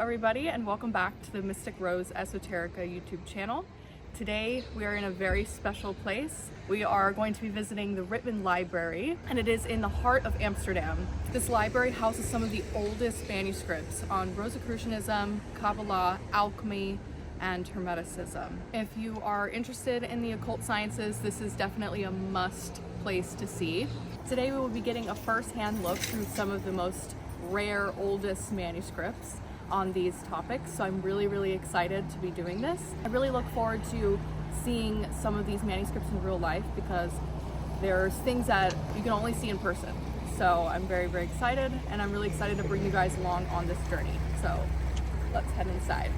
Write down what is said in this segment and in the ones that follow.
everybody, and welcome back to the Mystic Rose Esoterica YouTube channel. Today we are in a very special place. We are going to be visiting the RITMAN Library, and it is in the heart of Amsterdam. This library houses some of the oldest manuscripts on Rosicrucianism, Kabbalah, alchemy, and Hermeticism. If you are interested in the occult sciences, this is definitely a must place to see. Today we will be getting a first-hand look through some of the most rare, oldest manuscripts on these topics, so I'm really excited to be doing this. I really look forward to seeing some of these manuscripts in real life because there's things that you can only see in person. So I'm very excited, and I'm really excited to bring you guys along on this journey. So let's head inside.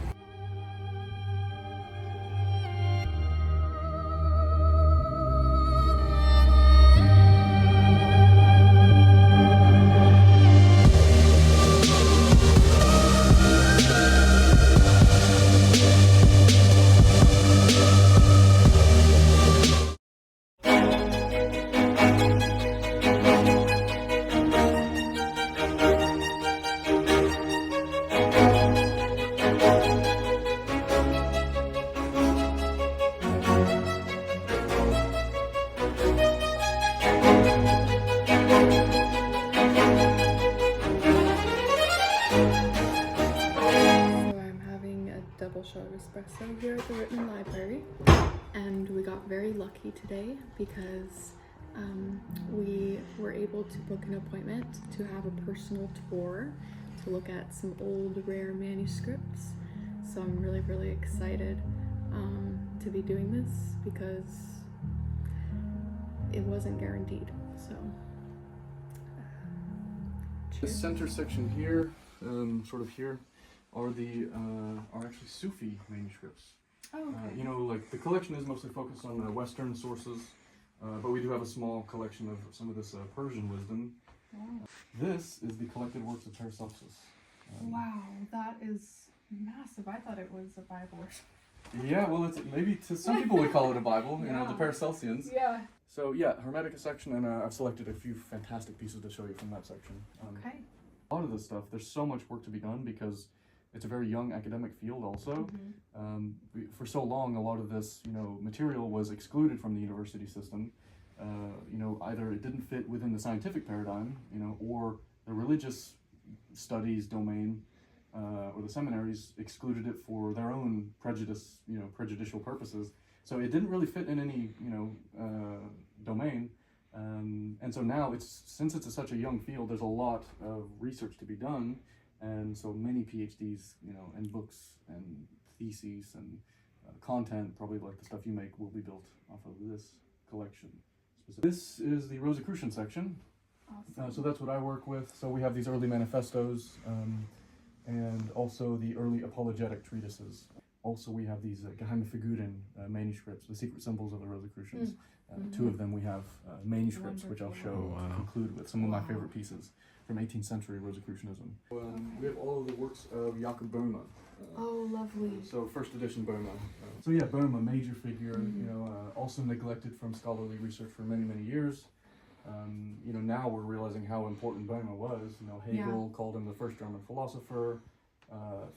Shot of espresso here at the RITMAN Library, and we got very lucky today because we were able to book an appointment to have a personal tour to look at some old rare manuscripts. So I'm really excited to be doing this because it wasn't guaranteed. So the center section here, sort of here, are actually Sufi manuscripts. Oh, okay. You know, like the collection is mostly focused on Western sources, but we do have a small collection of some of this Persian wisdom. Wow. This is the collected works of Paracelsus. Wow, that is massive. I thought it was a Bible or something. Yeah, well, it's maybe to some people we call it a Bible. You know, the Yeah. Paracelsians. Yeah. So yeah, Hermetica section, and I've selected a few fantastic pieces to show you from that section. Okay. A lot of this stuff, there's so much work to be done because it's a very young academic field also. For so long, a lot of this, material was excluded from the university system. Either it didn't fit within the scientific paradigm, or the religious studies domain, or the seminaries excluded it for their own prejudicial purposes. So it didn't really fit in any, domain. And so now, since it's such a young field, there's a lot of research to be done. And so many PhDs, and books and theses and content, probably like the stuff you make, will be built off of this collection. This is the Rosicrucian section. Awesome. So that's what I work with. So we have these early manifestos and also the early apologetic treatises. Also we have these Geheime Figuren manuscripts, the secret symbols of the Rosicrucians. Two of them we have manuscripts, which I'll show conclude with some of my favorite pieces from 18th century Rosicrucianism. We have all of the works of Jacob Boehme. Oh, lovely. So first edition Boehme. So yeah, Boehme, major figure, also neglected from scholarly research for many years. Now we're realizing how important Boehme was. Hegel called him the first German philosopher.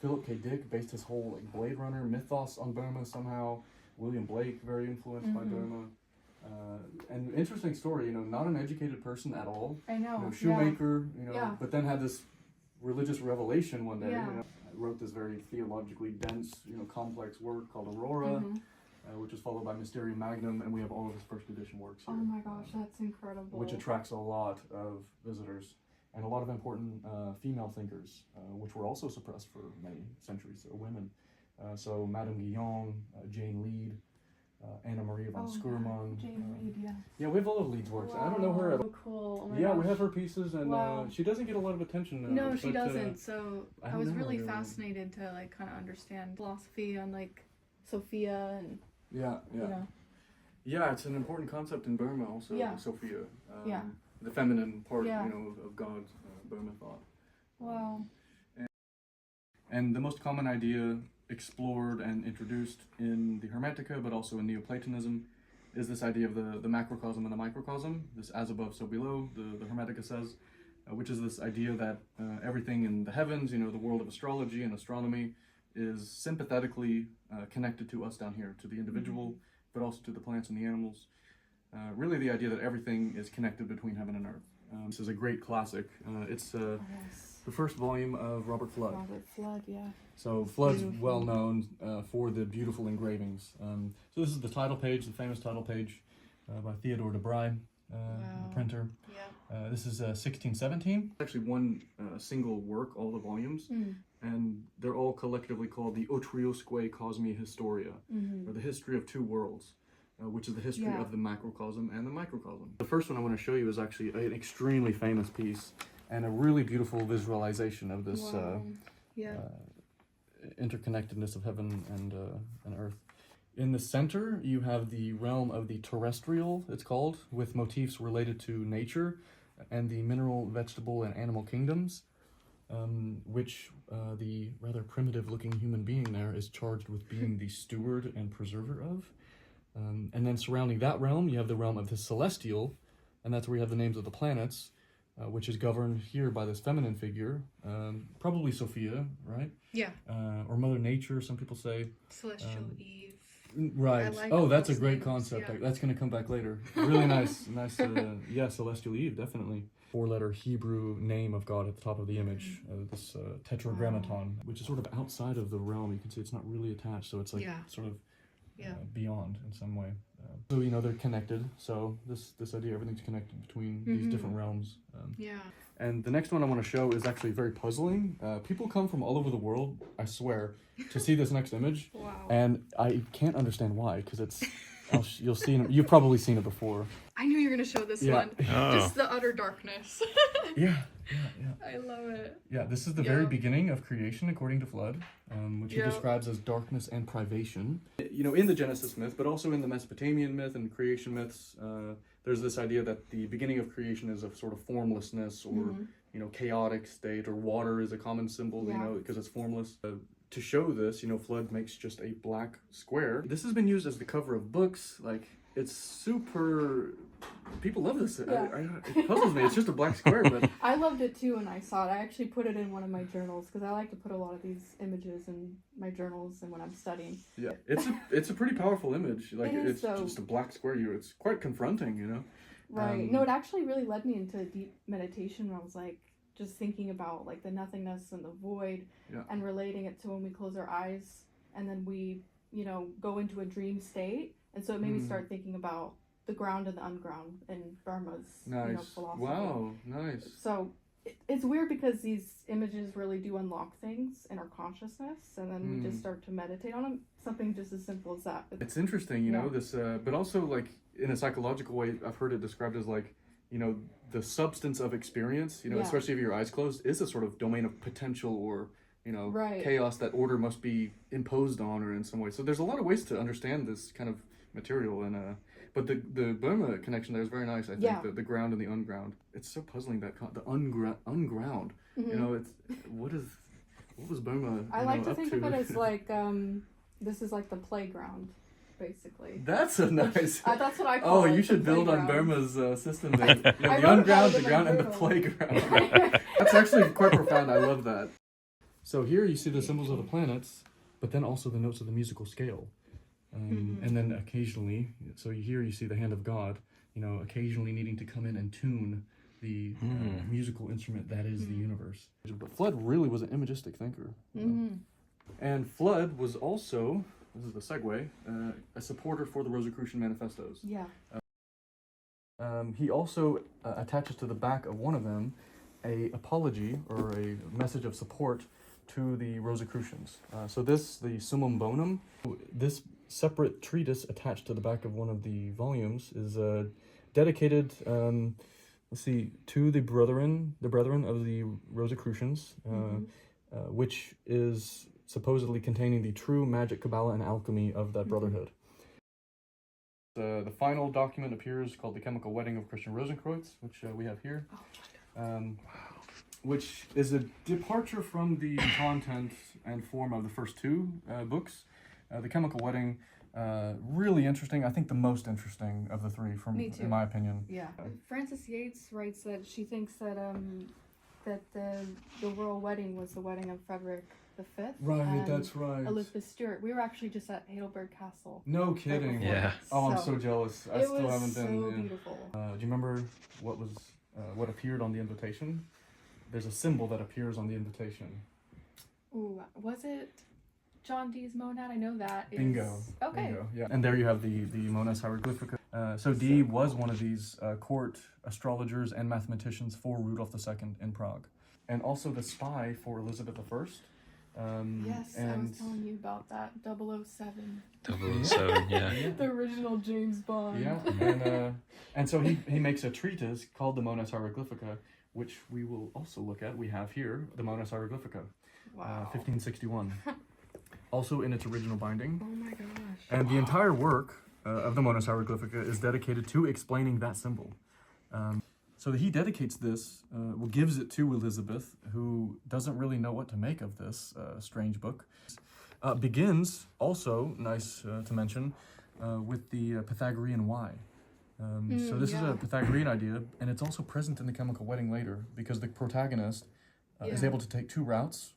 Philip K. Dick based his whole Blade Runner mythos on Boehme somehow. William Blake, very influenced by Boehme. And interesting story, not an educated person at all. I know. Shoemaker, but then had this religious revelation one day. Wrote this very theologically dense, complex work called Aurora, which is followed by Mysterium Magnum, and we have all of his first edition works here. Oh my gosh, that's incredible. Which attracts a lot of visitors and a lot of important female thinkers, which were also suppressed for many centuries, women. So Madame Guyon, Jane Lead, Anna Maria von Skurman. Jane Lead, yes. Yeah, we have all of Lead's works. Wow. I don't know her at all. So cool. Oh my gosh. We have her pieces, and she doesn't get a lot of attention. No, she doesn't. So I was really fascinated to kind of understand philosophy on Sophia and Yeah, it's an important concept in Boehme also. Sophia. The feminine part, of God. Boehme thought. Wow. And the most common idea explored and introduced in the Hermetica, but also in Neoplatonism, is this idea of the macrocosm and the microcosm, this as above, so below, the Hermetica says. which is this idea that everything in the heavens, you know, the world of astrology and astronomy, is sympathetically connected to us down here, to the individual, but also to the plants and the animals. Really the idea that everything is connected between heaven and earth. This is a great classic. It's the first volume of Robert Fludd. Robert Fludd, yeah. So Fludd's well known for the beautiful engravings. So this is the title page, the famous title page by Theodore de Bry, the printer. Yeah. This is 1617. Actually one single work, all the volumes, and they're all collectively called the Otriosque Cosmi Historia, or the history of two worlds. Which is the history of the macrocosm and the microcosm. The first one I want to show you is actually an extremely famous piece and a really beautiful visualization of this interconnectedness of heaven and earth. In the center, you have the realm of the terrestrial, it's called, with motifs related to nature and the mineral, vegetable, and animal kingdoms, which the rather primitive-looking human being there is charged with being the steward and preserver of. And then surrounding that realm, you have the realm of the celestial, and that's where you have the names of the planets, which is governed here by this feminine figure, probably Sophia, right? Yeah. Or Mother Nature, some people say. Celestial Eve. Right. Like that's a those great names, concept. yeah. That's going to come back later. Really nice. Yeah, Celestial Eve, definitely. Four-letter Hebrew name of God at the top of the image, this tetragrammaton, which is sort of outside of the realm. You can see it's not really attached, so it's like sort of beyond in some way. So, you know, they're connected. So this idea, everything's connected between these different realms. And the next one I want to show is actually very puzzling. People come from all over the world, I swear, to see this next image. Wow. And I can't understand why, because it's, you'll see it, you've probably seen it before. I knew you were going to show this one. Just the utter darkness. Yeah. I love it. Yeah, this is the very beginning of creation, according to Fludd, which he describes as darkness and privation. You know, in the Genesis myth, but also in the Mesopotamian myth and creation myths, there's this idea that the beginning of creation is a sort of formlessness or, you know, chaotic state, or water is a common symbol, you know, because it's formless. To show this, you know, Fludd makes just a black square. This has been used as the cover of books. Like, it's super... People love this. It puzzles me. It's just a black square, but... I loved it too when I saw it. I actually put it in one of my journals because I like to put a lot of these images in my journals and when I'm studying. Yeah, it's a pretty powerful image. Like, it's so... just a black square. It's quite confronting, you know? Right. No, it actually really led me into deep meditation when I was like, just thinking about like the nothingness and the void and relating it to when we close our eyes and then we, you know, go into a dream state. And so it made me start thinking about the ground and the unground in Boehme's you know, philosophy. Wow, nice. So it's weird because these images really do unlock things in our consciousness, and then we just start to meditate on them. Something just as simple as that. It's interesting, you know, this, but also like in a psychological way, I've heard it described as like, you know, the substance of experience, you know, especially if your eyes closed, is a sort of domain of potential or, you know, chaos that order must be imposed on or in some way. So there's a lot of ways to understand this kind of material, and but the Boehme connection there is very nice. I think the ground and the unground. It's so puzzling that the unground. You know, it's what was Boehme? I like to think of it as like this is like the playground, basically. That's a nice. That's what I call it. Oh, you should build on Boehme's system there. You know, the unground, the ground, and the playground. That's actually quite profound. I love that. So here you see the symbols of the planets, but then also the notes of the musical scale. And then occasionally, so here you see the hand of God, you know, occasionally needing to come in and tune the musical instrument that is the universe. But Fludd really was an imagistic thinker. And Fludd was also, this is the segue, a supporter for the Rosicrucian manifestos. Yeah. He also attaches to the back of one of them a apology or a message of support to the Rosicrucians. So this, the Summum Bonum, this separate treatise attached to the back of one of the volumes is dedicated, to the brethren of the Rosicrucians, which is supposedly containing the true magic, Kabbalah, and alchemy of that brotherhood. The final document appears called The Chemical Wedding of Christian Rosenkreuz, which we have here. Which is a departure from the content and form of the first two books. The Chemical Wedding Really interesting. I think the most interesting of the three, in my opinion. Yeah. Frances Yates writes that she thinks that the royal wedding was the wedding of Frederick V. Right, and that's right. Elizabeth Stuart. We were actually just at Heidelberg Castle. No kidding. Yeah. Oh, I'm so jealous. I still haven't been. It was so beautiful. Do you remember what appeared on the invitation? There's a symbol that appears on the invitation. Ooh, was it John Dee's monad? I know that. Bingo. Okay. Bingo. Yeah. And there you have the Monas Hieroglyphica. So Dee was one of these court astrologers and mathematicians for Rudolf II in Prague, and also the spy for Elizabeth I. Yes, I was telling you about that 007. 007, yeah. The original James Bond. Yeah, and so he makes a treatise called the Monas Hieroglyphica, which we will also look at. We have here the Monas Hieroglyphica, Wow. 1561, also in its original binding. Oh my gosh. And the entire work of the Monas Hieroglyphica is dedicated to explaining that symbol. So he dedicates this, gives it to Elizabeth, who doesn't really know what to make of this strange book. Begins, also, nice to mention, with the Pythagorean Y. So this is a Pythagorean idea, and it's also present in the Chemical Wedding later, because the protagonist is able to take two routes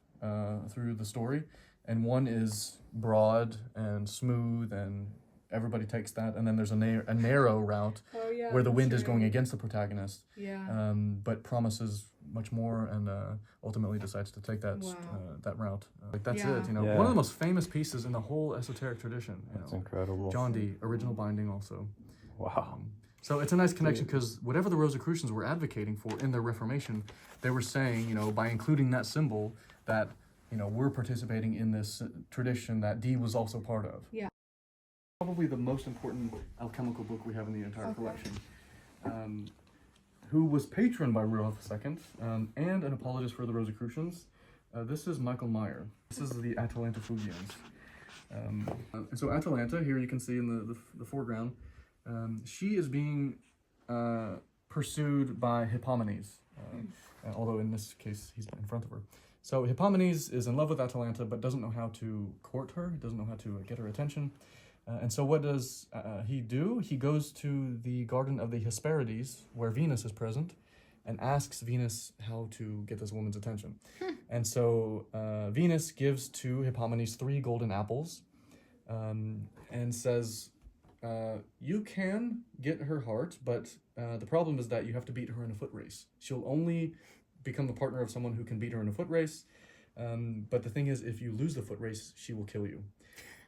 through the story, and one is broad and smooth, and everybody takes that, and then there's a narrow route where the wind is going against the protagonist, but promises much more, and ultimately decides to take that that route. That's it, you know. One of the most famous pieces in the whole esoteric tradition. That's incredible. John Dee, original binding also. Wow. So it's a nice connection, because whatever the Rosicrucians were advocating for in their Reformation, they were saying, you know, by including that symbol, that, you know, we're participating in this tradition that Dee was also part of. Yeah. Probably the most important alchemical book we have in the entire collection. Who was patroned by Rudolf II and an apologist for the Rosicrucians. This is Michael Meyer. This is the Atalanta Fugiens. And so Atalanta, here you can see in the foreground, she is being pursued by Hippomenes, although in this case he's in front of her. So Hippomenes is in love with Atalanta, but doesn't know how to court her, doesn't know how to get her attention. And so what does he do? He goes to the Garden of the Hesperides, where Venus is present, and asks Venus how to get this woman's attention. And so Venus gives to Hippomenes 3 golden apples, and says, you can get her heart, but the problem is that you have to beat her in a foot race. She'll only become the partner of someone who can beat her in a foot race. But the thing is, if you lose the foot race, she will kill you.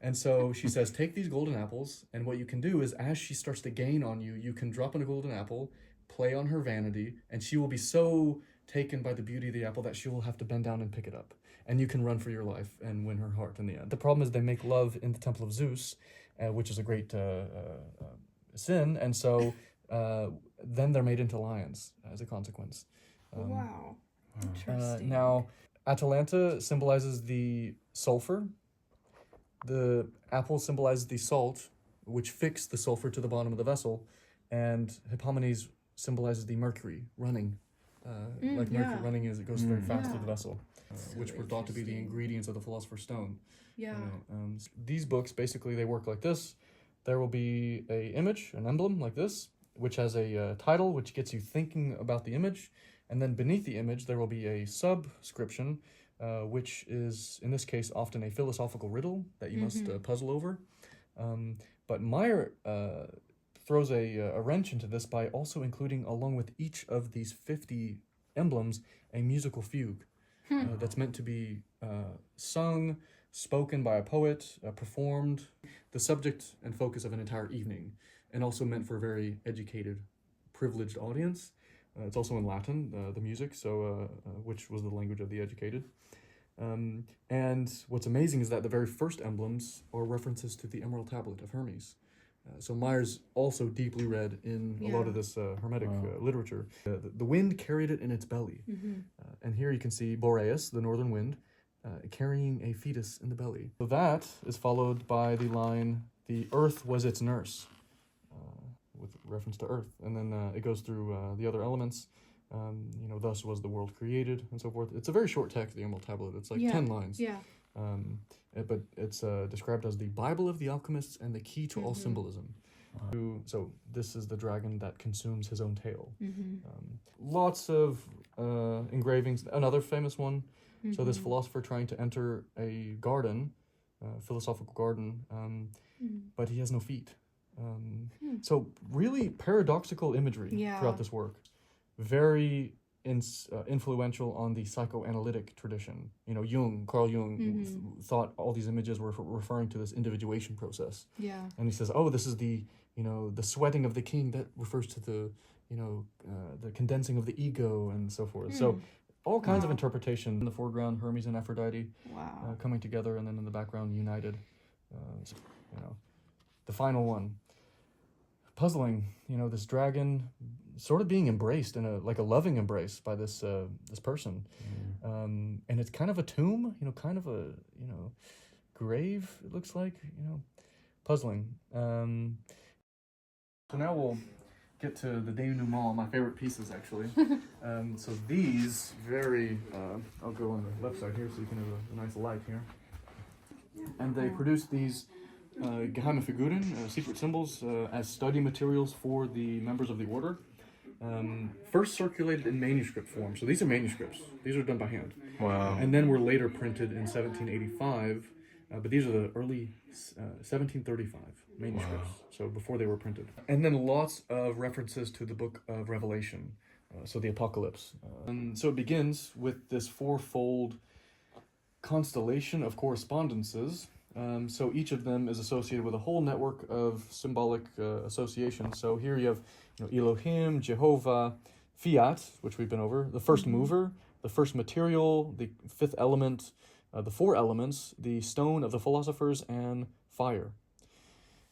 And so she says, take these golden apples, and what you can do is, as she starts to gain on you, you can drop in a golden apple, play on her vanity, and she will be so taken by the beauty of the apple that she will have to bend down and pick it up. And you can run for your life and win her heart in the end. The problem is they make love in the Temple of Zeus, which is a great sin, and so then they're made into lions as a consequence. Wow. Interesting. Now, Atalanta symbolizes the sulfur. The apple symbolizes the salt, which fixed the sulfur to the bottom of the vessel, and Hippomenes symbolizes the mercury running. Mercury running as it goes very fast through the vessel, which were thought to be the ingredients of the Philosopher's Stone. Yeah. These books, basically, they work like this. There will be an image, an emblem like this, which has a title, which gets you thinking about the image. And then beneath the image, there will be a subscription, which is, in this case, often a philosophical riddle that you must puzzle over. But Meyer throws a wrench into this by also including, along with each of these 50 emblems, a musical fugue that's meant to be sung, spoken by a poet, performed, the subject and focus of an entire evening, and also meant for a very educated, privileged audience. It's also in Latin, the music, so which was the language of the educated. And what's amazing is that the very first emblems are references to the Emerald Tablet of Hermes. So Meyer's also deeply read in a lot of this Hermetic literature. The wind carried it in its belly. And here you can see Boreas, the northern wind, carrying a fetus in the belly. So that is followed by the line, the earth was its nurse, with reference to earth. And then it goes through the other elements. Thus was the world created, and so forth. It's a very short text, the Emerald Tablet. It's like 10 lines. but it's described as the Bible of the alchemists and the key to all symbolism. So this is the dragon that consumes his own tail. Lots of engravings. Another famous one. So this philosopher trying to enter a garden, philosophical garden, but he has no feet. So really paradoxical imagery throughout this work. Very influential on the psychoanalytic tradition. You know, Carl Jung thought all these images were referring to this individuation process. Yeah. And he says, oh, this is the, the sweating of the king that refers to the, the condensing of the ego and so forth. So all kinds of interpretation. In the foreground, Hermes and Aphrodite coming together, and then in the background, united. The final one. Puzzling, this dragon sort of being embraced in a loving embrace by this person. And it's kind of a tomb, kind of a, grave, it looks like, puzzling. So now we'll get to the denouement, my favorite pieces, actually. So these I'll go on the left side here so you can have a nice light here. And they produced these geheime Figuren, secret symbols, as study materials for the members of the order. First circulated in manuscript form. So these are manuscripts. These are done by hand. Wow. And then were later printed in 1785. But these are the early 1735 manuscripts. So before they were printed. And then lots of references to the book of Revelation. So the Apocalypse. And so it begins with this fourfold constellation of correspondences. So each of them is associated with a whole network of symbolic associations. So here you have Elohim, Jehovah, Fiat, which we've been over, the first mover, the first material, the fifth element, the four elements, the stone of the philosophers, and fire.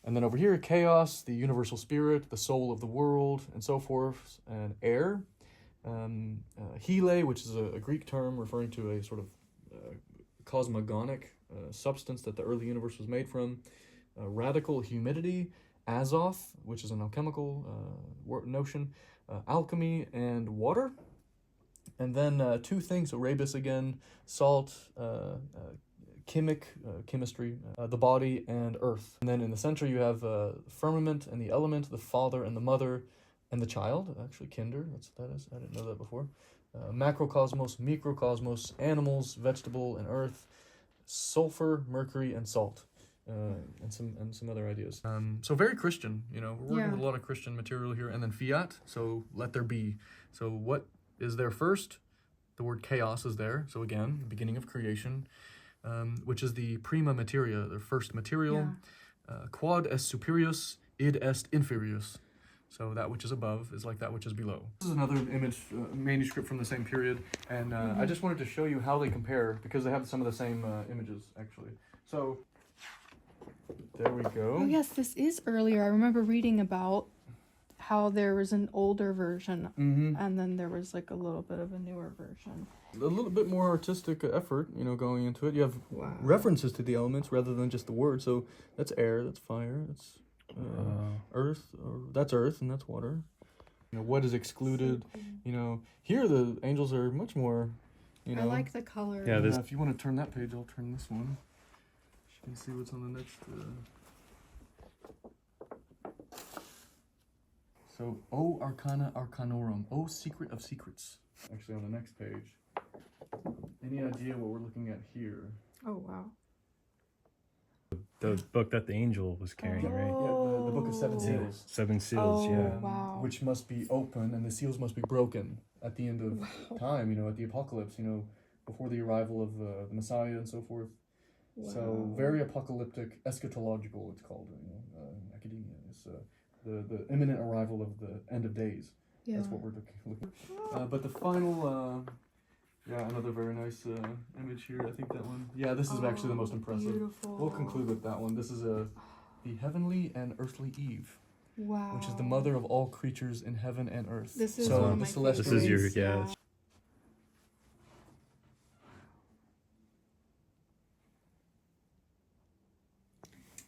And then over here, chaos, the universal spirit, the soul of the world, and so forth, and air. Hele, which is a Greek term referring to a sort of cosmogonic substance that the early universe was made from. Radical humidity, azoth, which is an alchemical notion, alchemy, and water. And then two things, Arabis again, salt, chemistry, the body, and earth. And then in the center you have firmament and the element, the father and the mother, and the child, actually kinder, that's what that is, I didn't know that before. Macrocosmos, microcosmos, animals, vegetable, and earth, sulfur, mercury, and salt, and some other ideas. So very Christian, we're working with a lot of Christian material here. And then fiat, so let there be. So what is there first? The word chaos is there. So again, the beginning of creation, which is the prima materia, the first material. Quod est superius, id est inferius. So that which is above is like that which is below. This is another image, manuscript from the same period, and I just wanted to show you how they compare, because they have some of the same images, actually. So, there we go. Oh yes, this is earlier. I remember reading about how there was an older version, and then there was like a little bit of a newer version. A little bit more artistic effort, going into it. You have references to the elements rather than just the word. So that's air, that's fire, that's earth, or that's earth, and that's water. What is excluded? Here the angels are much more. I like the color. Yeah, if you want to turn that page, I'll turn this one. You can see what's on the next. So, O Arcana Arcanorum, O Secret of Secrets. Actually, on the next page. Any idea what we're looking at here? Oh wow. The book that the angel was carrying, right? Yeah, the Book of Seven Seals. Seven seals, yeah. Wow. Which must be open, and the seals must be broken at the end of time, at the apocalypse, before the arrival of the Messiah and so forth. Wow. So, very apocalyptic, eschatological, it's called, academia. It's the imminent arrival of the end of days. Yeah. That's what we're looking at. But the final... another very nice image here. I think that one. Yeah, this is actually the most impressive. Beautiful. We'll conclude with that one. This is the heavenly and earthly Eve. Wow. Which is the mother of all creatures in heaven and earth. This is so one of my celestial. This is your favorites,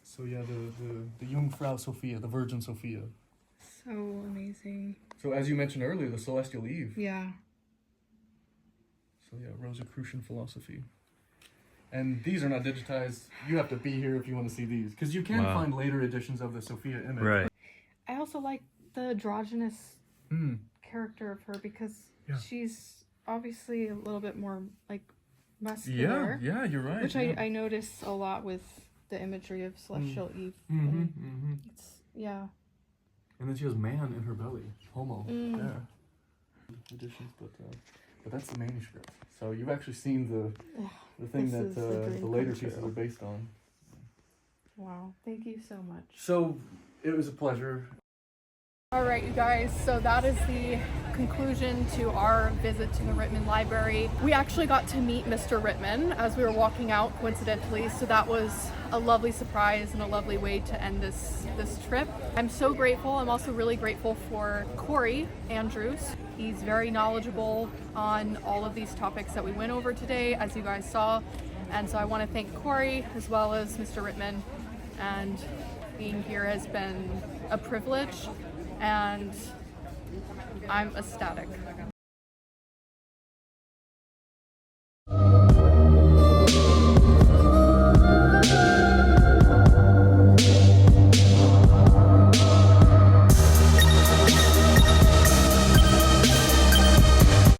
So the Jungfrau Sophia, the Virgin Sophia. So amazing. So as you mentioned earlier, the celestial Eve. Yeah. So Rosicrucian philosophy. And these are not digitized. You have to be here if you want to see these, because you can Wow. find later editions of the Sophia image. Right. I also like the androgynous Mm. character of her because Yeah. she's obviously a little bit more like Yeah, muscular, yeah, you're right. which yeah. I notice a lot with the imagery of Celestial Eve. Mm-hmm, And mm-hmm. it's yeah. And then she has man in her belly, homo. Mm. Yeah. Editions, but that's the manuscript. So you've actually seen the thing This is that the dream the later come pieces true. are based on. Wow. Thank you so much. So it was a pleasure. All right, you guys, so that is the conclusion to our visit to the Rittman Library. We actually got to meet Mr. Rittman as we were walking out, coincidentally, so that was a lovely surprise and a lovely way to end this trip. I'm so grateful. I'm also really grateful for Corey Andrews. He's very knowledgeable on all of these topics that we went over today, as you guys saw. And so I want to thank Corey as well as Mr. Rittman. And being here has been a privilege. And I'm ecstatic.